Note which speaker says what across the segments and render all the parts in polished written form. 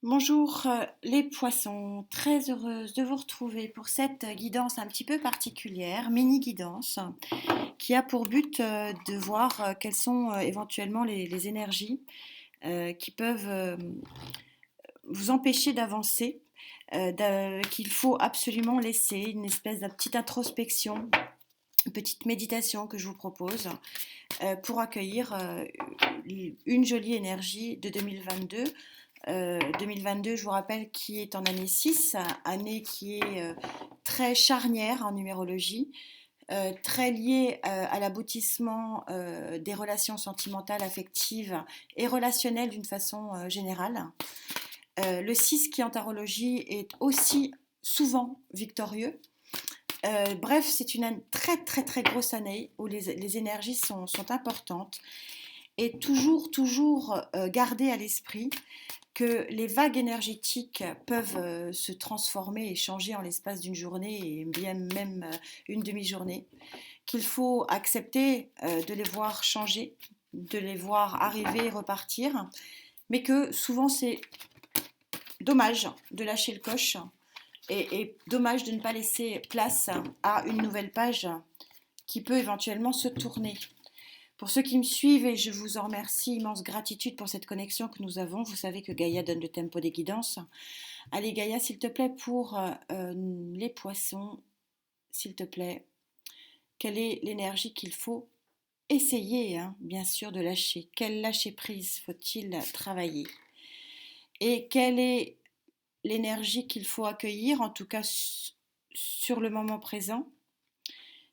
Speaker 1: Bonjour les poissons, très heureuse de vous retrouver pour cette guidance un petit peu particulière, mini guidance, qui a pour but de voir quelles sont éventuellement les énergies qui peuvent vous empêcher d'avancer, qu'il faut absolument laisser, une espèce de petite introspection, une petite méditation que je vous propose pour accueillir une jolie énergie de 2022. 2022, je vous rappelle, qui est en année 6, année qui est très charnière en numérologie, très liée à l'aboutissement des relations sentimentales, affectives et relationnelles d'une façon générale. Le 6 qui en tarologie est aussi souvent victorieux. Bref, c'est une très très très grosse année où les énergies sont importantes et toujours garder à l'esprit que les vagues énergétiques peuvent se transformer et changer en l'espace d'une journée et bien même une demi-journée, qu'il faut accepter de les voir changer, de les voir arriver et repartir, mais que souvent c'est dommage de lâcher le coche et dommage de ne pas laisser place à une nouvelle page qui peut éventuellement se tourner. Pour ceux qui me suivent, et je vous en remercie, immense gratitude pour cette connexion que nous avons. Vous savez que Gaïa donne le tempo des guidances. Allez Gaïa, s'il te plaît, pour les poissons, s'il te plaît, quelle est l'énergie qu'il faut essayer, hein, bien sûr, de lâcher? Quel lâcher-prise faut-il travailler? Et quelle est l'énergie qu'il faut accueillir, en tout cas sur le moment présent,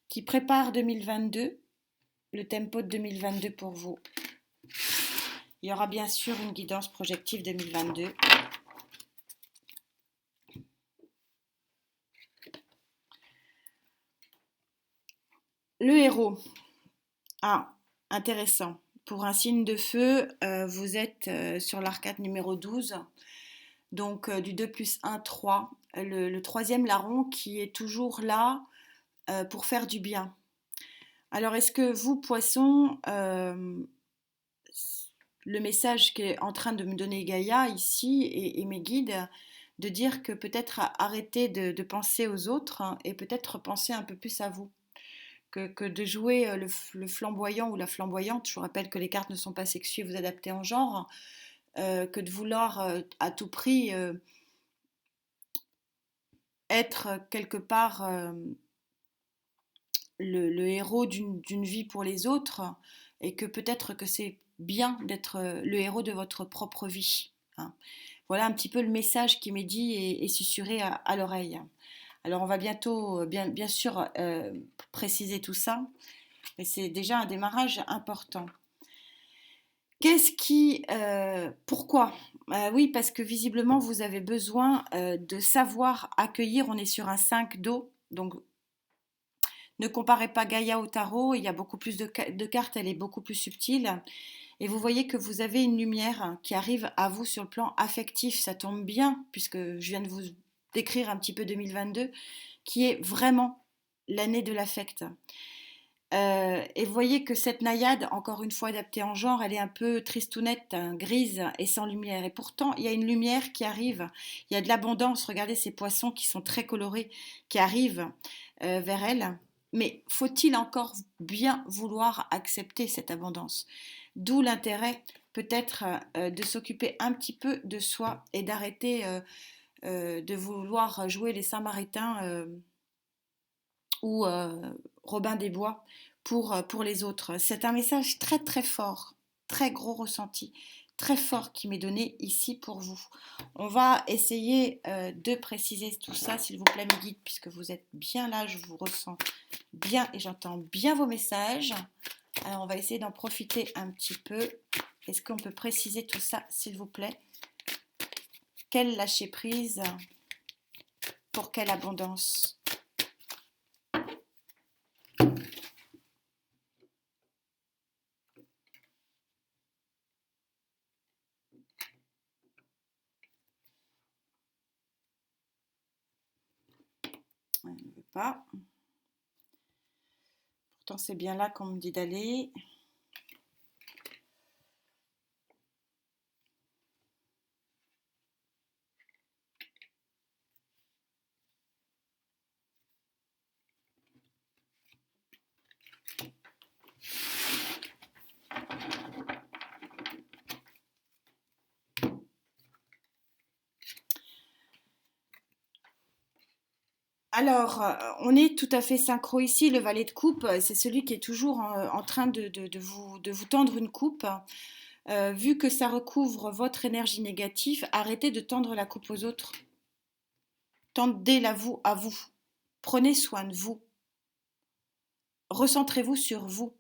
Speaker 1: qui prépare 2022, le tempo de 2022 pour vous? Il y aura bien sûr une guidance projective 2022. Le héros. Ah, intéressant. Pour un signe de feu, vous êtes sur l'arcade numéro 12. Donc du 2 plus 1, 3. Le troisième larron qui est toujours là pour faire du bien. Alors est-ce que vous, poissons, le message qu'est en train de me donner Gaïa ici et mes guides, de dire que peut-être arrêter de penser aux autres, hein, et peut-être penser un peu plus à vous. Que de jouer le flamboyant ou la flamboyante, je vous rappelle que les cartes ne sont pas sexuées, vous adaptez en genre, que de vouloir à tout prix être quelque part le héros d'une vie pour les autres, et que peut-être que c'est bien d'être le héros de votre propre vie, hein. Voilà un petit peu le message qui m'est dit et susurré à l'oreille. Alors on va bientôt, bien sûr, préciser tout ça, mais c'est déjà un démarrage important. Qu'est-ce qui... pourquoi? Oui, parce que visiblement, vous avez besoin de savoir accueillir. On est sur un 5 d'eau, donc ne comparez pas Gaïa au tarot, il y a beaucoup plus de cartes, elle est beaucoup plus subtile. Et vous voyez que vous avez une lumière qui arrive à vous sur le plan affectif. Ça tombe bien, puisque je viens de vous décrire un petit peu 2022, qui est vraiment l'année de l'affect. Et vous voyez que cette naïade, encore une fois adaptée en genre, elle est un peu tristounette, hein, grise et sans lumière. Et pourtant, il y a une lumière qui arrive. Il y a de l'abondance. Regardez ces poissons qui sont très colorés, qui arrivent vers elle. Mais faut-il encore bien vouloir accepter cette abondance? D'où l'intérêt peut-être de s'occuper un petit peu de soi et d'arrêter de vouloir jouer les Samaritains ou Robin des Bois pour les autres. C'est un message très très fort, très gros ressenti, très fort qui m'est donné ici pour vous. On va essayer de préciser tout ça, s'il vous plaît, mes guides, puisque vous êtes bien là, je vous ressens bien et j'entends bien vos messages. Alors on va essayer d'en profiter un petit peu. Est-ce qu'on peut préciser tout ça, s'il vous plaît? Quel lâcher prise? Pour quelle abondance? On ne veut pas. Pourtant, c'est bien là qu'on me dit d'aller. Alors, on est tout à fait synchro ici. Le valet de coupe, c'est celui qui est toujours en train de vous tendre une coupe. Vu que ça recouvre votre énergie négative, arrêtez de tendre la coupe aux autres. Tendez-la vous à vous. Prenez soin de vous. Recentrez-vous sur vous.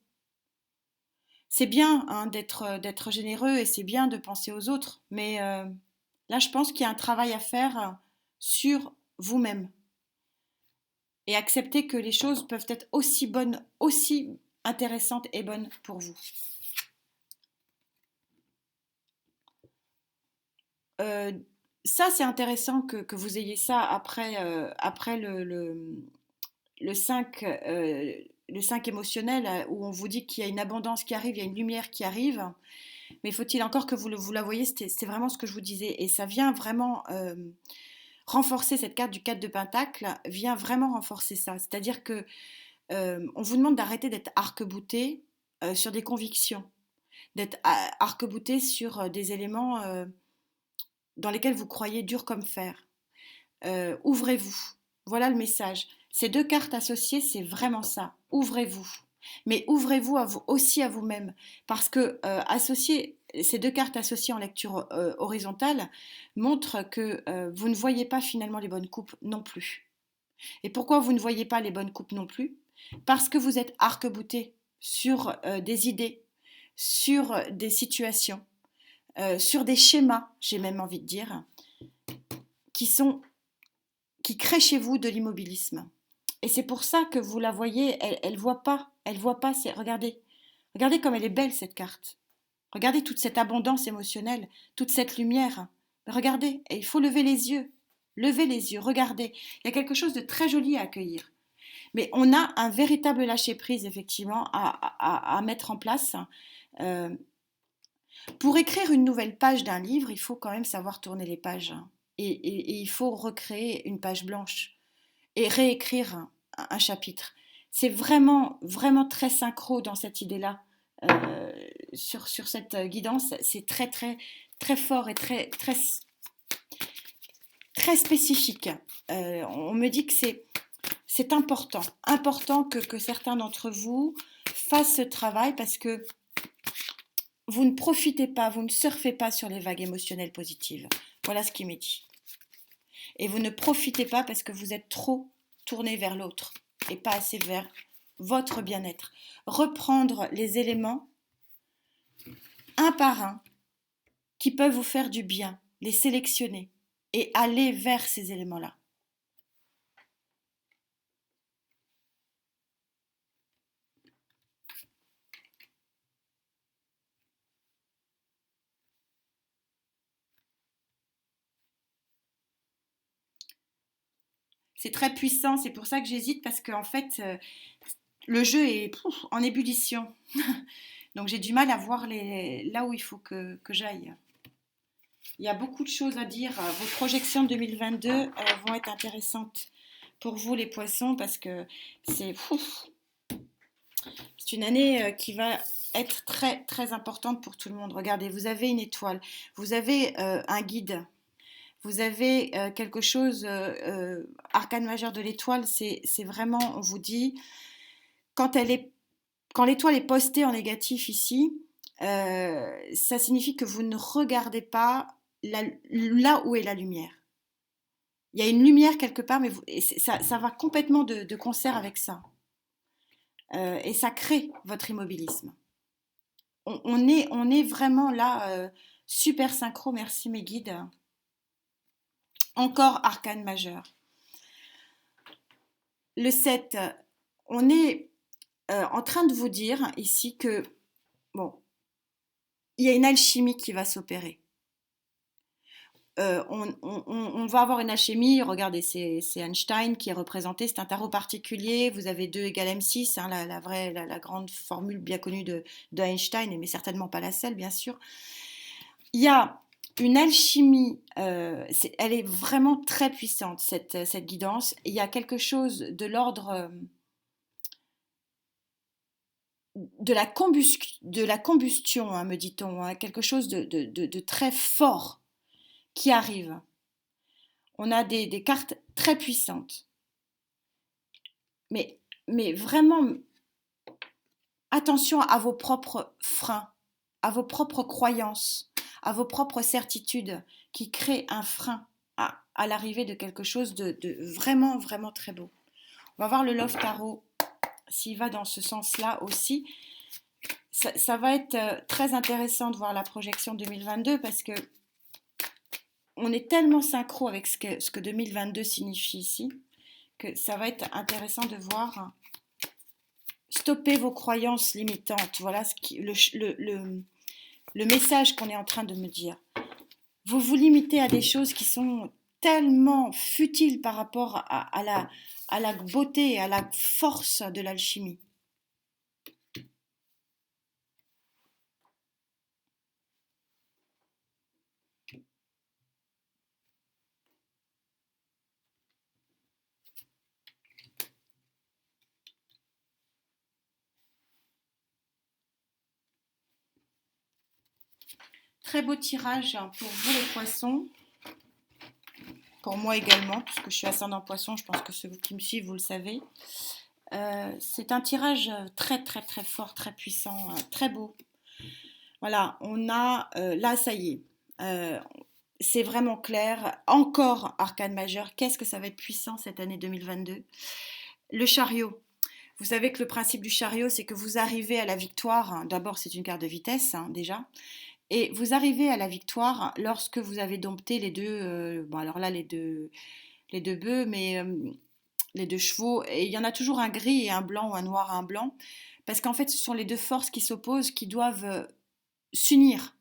Speaker 1: C'est bien hein, d'être généreux et c'est bien de penser aux autres, mais là, je pense qu'il y a un travail à faire sur vous-même et accepter que les choses peuvent être aussi bonnes, aussi intéressantes et bonnes pour vous. Euh, Ça, c'est intéressant que vous ayez ça après le 5, le 5 émotionnel, où on vous dit qu'il y a une abondance qui arrive, il y a une lumière qui arrive. Mais faut-il encore que vous la voyez, c'est vraiment ce que je vous disais. Et ça vient vraiment renforcer cette carte du 4 de Pentacle, vient vraiment renforcer ça. C'est-à-dire que on vous demande d'arrêter d'être arc-bouté sur des convictions, d'être arc-bouté sur des éléments dans lesquels vous croyez dur comme fer. Ouvrez-vous. Voilà le message. Ces deux cartes associées, c'est vraiment ça. Ouvrez-vous. Mais ouvrez-vous aussi à vous-même. Parce que ces deux cartes associées en lecture horizontale montrent que vous ne voyez pas finalement les bonnes coupes non plus. Et pourquoi vous ne voyez pas les bonnes coupes non plus? Parce que vous êtes arc-bouté sur des idées, sur des situations, sur des schémas, j'ai même envie de dire, qui créent chez vous de l'immobilisme. Et c'est pour ça que vous la voyez, elle voit pas, regardez, regardez comme elle est belle cette carte. Regardez toute cette abondance émotionnelle, toute cette lumière. Regardez, et il faut lever les yeux, regardez. Il y a quelque chose de très joli à accueillir. Mais on a un véritable lâcher-prise, effectivement, à mettre en place. Euh, pour écrire une nouvelle page d'un livre, il faut quand même savoir tourner les pages. Et il faut recréer une page blanche et réécrire un chapitre. C'est vraiment, vraiment très synchro dans cette idée-là. Sur cette guidance, c'est très, très, très fort et très, très, très spécifique. On me dit que c'est important que certains d'entre vous fassent ce travail parce que vous ne profitez pas, vous ne surfez pas sur les vagues émotionnelles positives. Voilà ce qui m'est dit. Et vous ne profitez pas parce que vous êtes trop tourné vers l'autre et pas assez vers votre bien-être. Reprendre les éléments un par un qui peuvent vous faire du bien, les sélectionner et aller vers ces éléments-là. C'est très puissant, c'est pour ça que j'hésite parce qu'en fait, le jeu est en ébullition. Donc j'ai du mal à voir là où il faut que j'aille. Il y a beaucoup de choses à dire. Vos projections 2022 vont être intéressantes pour vous les poissons parce que c'est c'est une année qui va être très très importante pour tout le monde. Regardez, vous avez une étoile, vous avez un guide, vous avez quelque chose, arcane majeur de l'étoile, c'est vraiment, on vous dit, quand quand l'étoile est postée en négatif ici, ça signifie que vous ne regardez pas là où est la lumière. Il y a une lumière quelque part, mais ça va complètement de concert avec ça. Et ça crée votre immobilisme. On est vraiment là, super synchro, merci mes guides. Encore arcane majeur. Le 7, on est en train de vous dire ici que, bon, il y a une alchimie qui va s'opérer. On va avoir une alchimie, regardez, c'est Einstein qui est représenté, c'est un tarot particulier, vous avez 2 égale M6, hein, la grande formule bien connue de Einstein, mais certainement pas la seule, bien sûr. Il y a une alchimie, elle est vraiment très puissante, cette guidance. Il y a quelque chose de l'ordre de la combustion, hein, me dit-on, hein, quelque chose de très fort qui arrive. On a des cartes très puissantes. mais, mais vraiment, attention à vos propres freins, à vos propres croyances, à vos propres certitudes qui créent un frein à l'arrivée de quelque chose de vraiment, vraiment très beau. On va voir le Love Tarot s'il va dans ce sens-là aussi. Ça va être très intéressant de voir la projection 2022 parce que on est tellement synchro avec ce que 2022 signifie ici que ça va être intéressant de voir stopper vos croyances limitantes. Voilà le message qu'on est en train de me dire. Vous vous limitez à des choses qui sont tellement futiles par rapport à la beauté et à la force de l'alchimie. Très beau tirage pour vous les poissons. Pour moi également, puisque je suis ascendant poisson, je pense que ceux qui me suivent, vous le savez. C'est un tirage très très très fort, très puissant, très beau. Voilà, on a, là ça y est, c'est vraiment clair. Encore arcane majeur, qu'est-ce que ça va être puissant cette année 2022. Le chariot. Vous savez que le principe du chariot, c'est que vous arrivez à la victoire. Hein. D'abord, c'est une carte de vitesse, hein, déjà. Et vous arrivez à la victoire lorsque vous avez dompté les deux, bon alors là les deux bœufs, mais les deux chevaux. Et il y en a toujours un gris et un blanc ou un noir et un blanc, parce qu'en fait ce sont les deux forces qui s'opposent, qui doivent s'unir.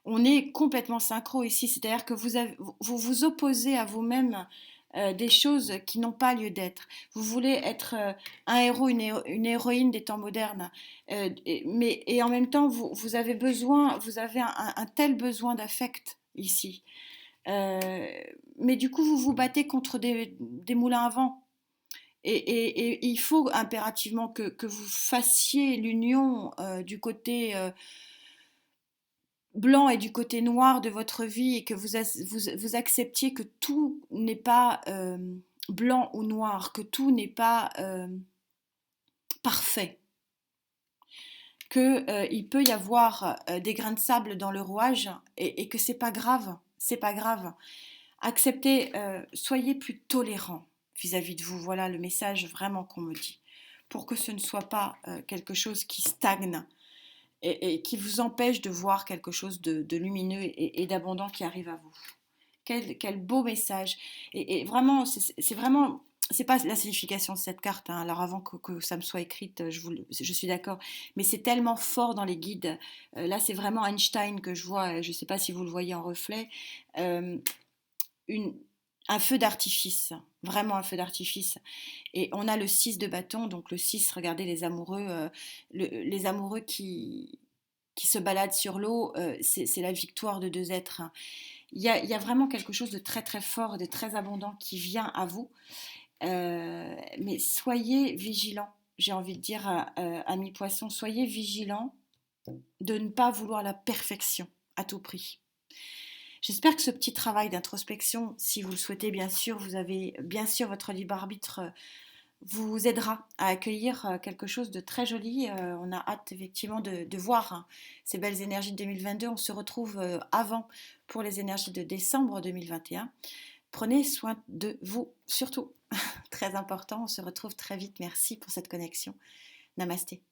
Speaker 1: On est complètement synchro ici, c'est-à-dire que vous vous opposez à vous-même des choses qui n'ont pas lieu d'être. Vous voulez être un héros, une héroïne des temps modernes, et en même temps, vous avez besoin, vous avez un tel besoin d'affect ici. Euh, mais du coup, vous vous battez contre des moulins à vent. Et il faut impérativement que vous fassiez l'union du côté blanc et du côté noir de votre vie et que vous acceptiez que tout n'est pas blanc ou noir, que tout n'est pas parfait, que il peut y avoir des grains de sable dans le rouage et que c'est pas grave, c'est pas grave. Acceptez, soyez plus tolérant vis-à-vis de vous. Voilà le message vraiment qu'on me dit, pour que ce ne soit pas quelque chose qui stagne et qui vous empêche de voir quelque chose de lumineux et d'abondant qui arrive à vous. Quel beau message. Et vraiment, c'est vraiment, c'est pas la signification de cette carte, hein. Alors avant que ça me soit écrite, je suis d'accord, mais c'est tellement fort dans les guides. Là, c'est vraiment Einstein que je vois, je ne sais pas si vous le voyez en reflet, euh, une, un feu d'artifice, vraiment un feu d'artifice. Et on a le 6 de bâton, donc le 6, regardez les amoureux, les amoureux qui se baladent sur l'eau, c'est la victoire de deux êtres. Il y a vraiment quelque chose de très très fort, de très abondant qui vient à vous. Mais soyez vigilants, j'ai envie de dire à mi-poisson, soyez vigilants de ne pas vouloir la perfection à tout prix. J'espère que ce petit travail d'introspection, si vous le souhaitez bien sûr, vous avez bien sûr votre libre arbitre, vous aidera à accueillir quelque chose de très joli. On a hâte effectivement de voir hein, ces belles énergies de 2022. On se retrouve avant pour les énergies de décembre 2021. Prenez soin de vous, surtout. Très important. On se retrouve très vite. Merci pour cette connexion. Namasté.